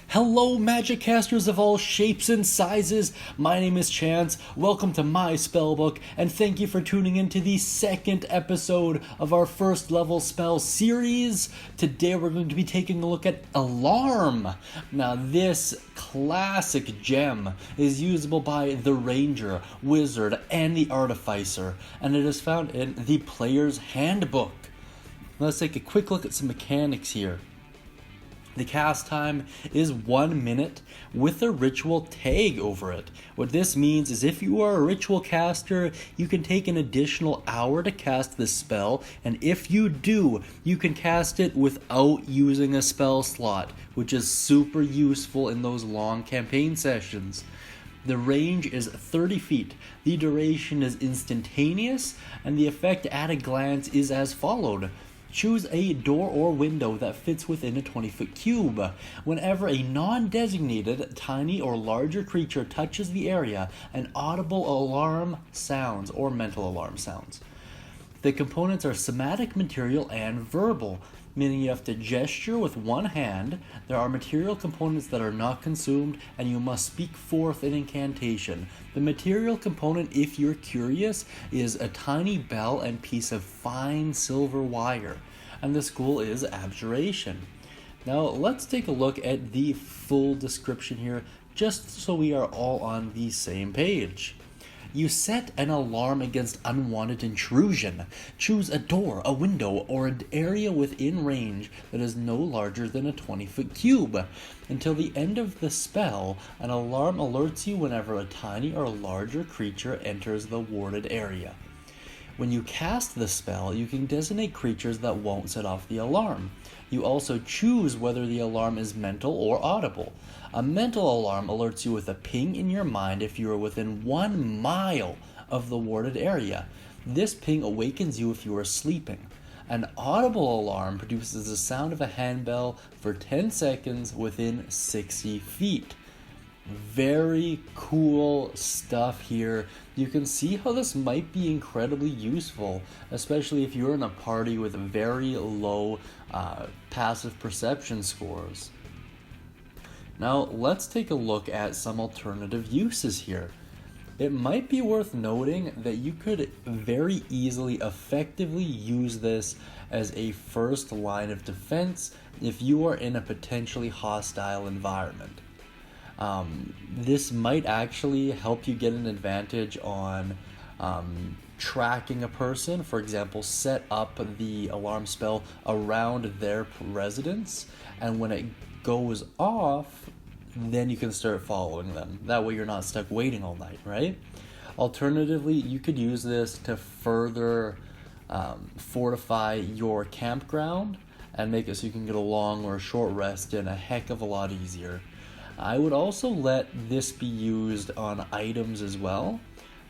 Hello, magic casters of all shapes and sizes. My name is Chance. Welcome to my Spellbook, and thank you for tuning in to the second episode of our first level spell series. Today we're going to be taking a look at Alarm. Now, this classic gem is usable by the Ranger, Wizard, and the Artificer, and it is found in the Player's Handbook. Let's take a quick look at some mechanics here. The cast time is 1 minute with a ritual tag over it. What this means is if you are a ritual caster, you can take an additional hour to cast the spell, and if you do, you can cast it without using a spell slot, which is super useful in those long campaign sessions. The range is 30 feet, the duration is instantaneous, and the effect at a glance is as followed. Choose a door or window that fits within a 20-foot cube. Whenever a non-designated, tiny or larger creature touches the area, an audible alarm sounds or mental alarm sounds. The components are somatic, material, and verbal, meaning you have to gesture with one hand. There are material components that are not consumed, and you must speak forth an incantation. The material component, if you're curious, is a tiny bell and piece of fine silver wire, and the school is Abjuration. Now let's take a look at the full description here, just so we are all on the same page. You set an alarm against unwanted intrusion. Choose a door, a window, or an area within range that is no larger than a 20-foot cube. Until the end of the spell, an alarm alerts you whenever a tiny or larger creature enters the warded area. When you cast the spell, you can designate creatures that won't set off the alarm. You also choose whether the alarm is mental or audible. A mental alarm alerts you with a ping in your mind if you are within 1 mile of the warded area. This ping awakens you if you are sleeping. An audible alarm produces the sound of a handbell for 10 seconds within 60 feet. Very cool stuff here. You can see how this might be incredibly useful, especially if you're in a party with very low passive perception scores. Now let's take a look at some alternative uses here. It might be worth noting that you could very easily effectively use this as a first line of defense if you are in a potentially hostile environment. This might actually help you get an advantage on tracking a person. For example, set up the alarm spell around their residence, and when it goes off, then you can start following them. That way you're not stuck waiting all night, right? Alternatively, you could use this to further fortify your campground and make it so you can get a long or a short rest in a heck of a lot easier. I would also let this be used on items as well,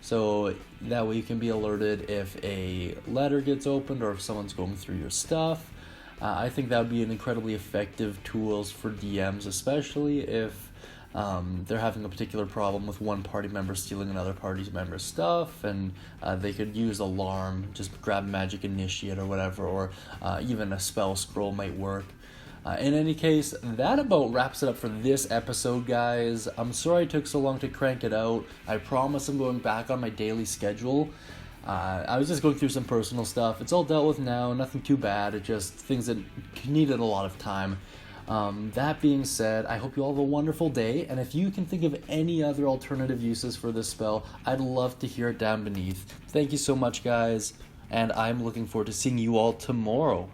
so that way you can be alerted if a letter gets opened or if someone's going through your stuff. I think that would be an incredibly effective tool for DMs, especially if they're having a particular problem with one party member stealing another party member's stuff, and they could use alarm, just grab magic initiate or whatever, or even a spell scroll might work. In any case, that about wraps it up for this episode, guys. I'm sorry it took so long to crank it out. I promise I'm going back on my daily schedule. I was just going through some personal stuff. It's all dealt with now, nothing too bad. It just things that needed a lot of time. That being said, I hope you all have a wonderful day, and if you can think of any other alternative uses for this spell, I'd love to hear it down beneath. Thank you so much, guys, and I'm looking forward to seeing you all tomorrow.